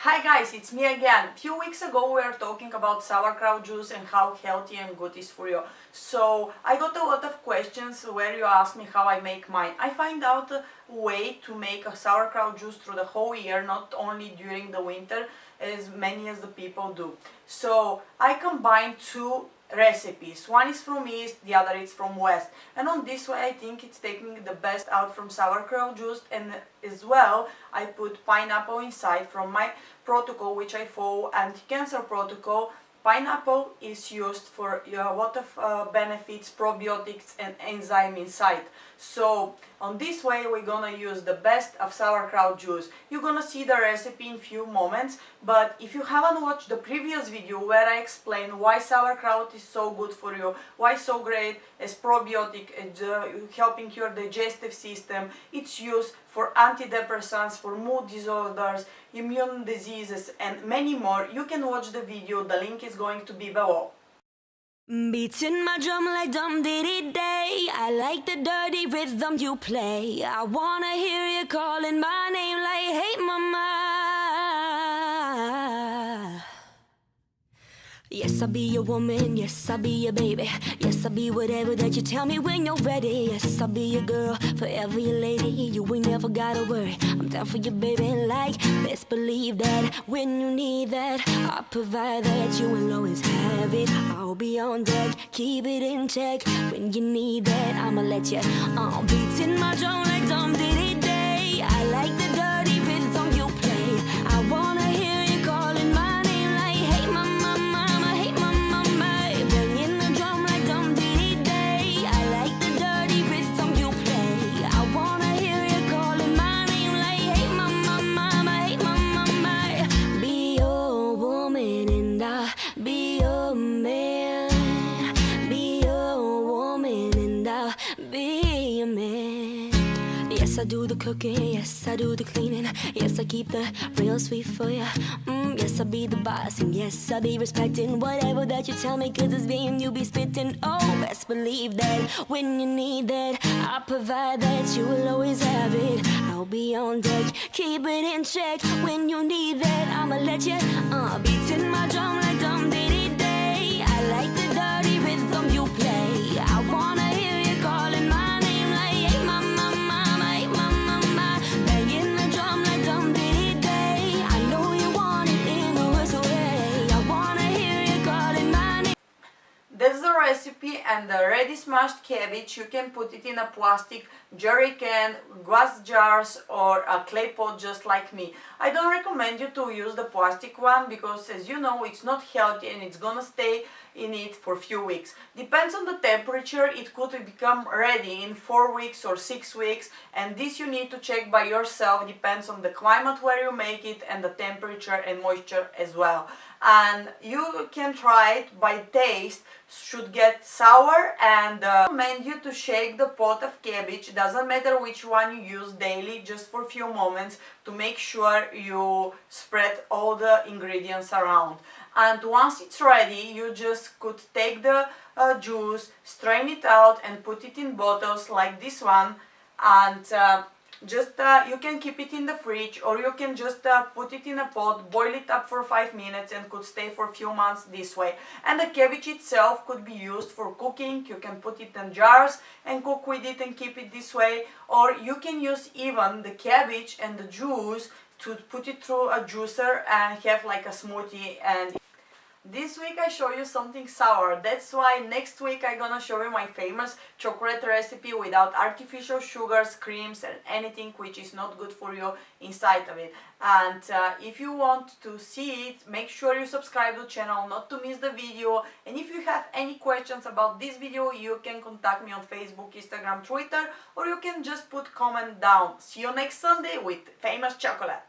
Hi guys, it's me again. A few weeks ago we were talking about sauerkraut juice and how healthy and good it is for you. So I got a lot of questions where you asked me how I make mine. I find out a way to make a sauerkraut juice through the whole year, not only during the winter as many as the people do. So I combine two recipes. One is from east, the other is from west, and on this way I think it's taking the best out from sauerkraut juice. And as well I put pineapple inside from my protocol, which I follow, anti-cancer protocol. Pineapple is used for a lot of benefits, probiotics and enzyme inside. So on this way we're gonna use the best of sauerkraut juice. You're gonna see the recipe in few moments, but if you haven't watched the previous video where I explain why sauerkraut is so good for you, why so great as probiotic, helping your digestive system, it's used for antidepressants, for mood disorders, immune diseases and many more, you can watch the video, the link is going to be below. Beating my drum like dum diddy day. I like the dirty rhythm you play. I wanna hear you calling my name like, hey mama. Yes, I'll be your woman, yes, I'll be your baby. Yes, I'll be whatever that you tell me when you're ready. Yes, I'll be your girl, forever your lady. You ain't never gotta worry, I'm down for you, baby. Like, best believe that when you need that, I'll provide that. You will always have it, I'll be on deck. Keep it in check, when you need that, I'ma let you beating my drum like dum diddy day. I like the dirty rhythm you play. I wanna hear you calling my name like, hey mama. Yes, I do the cooking, yes, I do the cleaning. Yes, I keep the real sweet for ya. Yes, I be the boss, and yes, I be respecting whatever that you tell me, cause it's being you be spitting. Oh, best believe that when you need that, I provide that. You will always have it, I'll be on deck. Keep it in check, when you need that, I'ma let you beating my drum like dum diddy day. I like the dirty rhythm you play. I wanna hear you calling my name like, hey mama. That's the recipe, and the ready smashed cabbage, you can put it in a plastic jerry can, glass jars or a clay pot just like me. I don't recommend you to use the plastic one because, as you know, it's not healthy and it's gonna stay in it for a few weeks. Depends on the temperature, it could become ready in 4 weeks or 6 weeks, and this you need to check by yourself. Depends on the climate where you make it and the temperature and moisture as well. And you can try it by taste, should get sour, and I recommend you to shake the pot of cabbage, doesn't matter which one you use daily, just for a few moments to make sure you spread all the ingredients around. And once it's ready, you just could take the juice, strain it out and put it in bottles like this one, and you can keep it in the fridge, or you can just put it in a pot, boil it up for 5 minutes, and could stay for a few months this way. And the cabbage itself could be used for cooking. You can put it in jars and cook with it and keep it this way, or you can use even the cabbage and the juice to put it through a juicer and have like a smoothie. And this week I show you something sour, that's why next week I'm gonna show you my famous chocolate recipe without artificial sugars, creams and anything which is not good for you inside of it. And if you want to see it, make sure you subscribe to the channel not to miss the video. And if you have any questions about this video, you can contact me on Facebook, Instagram, Twitter, or you can just put comment down. See you next Sunday with famous chocolate.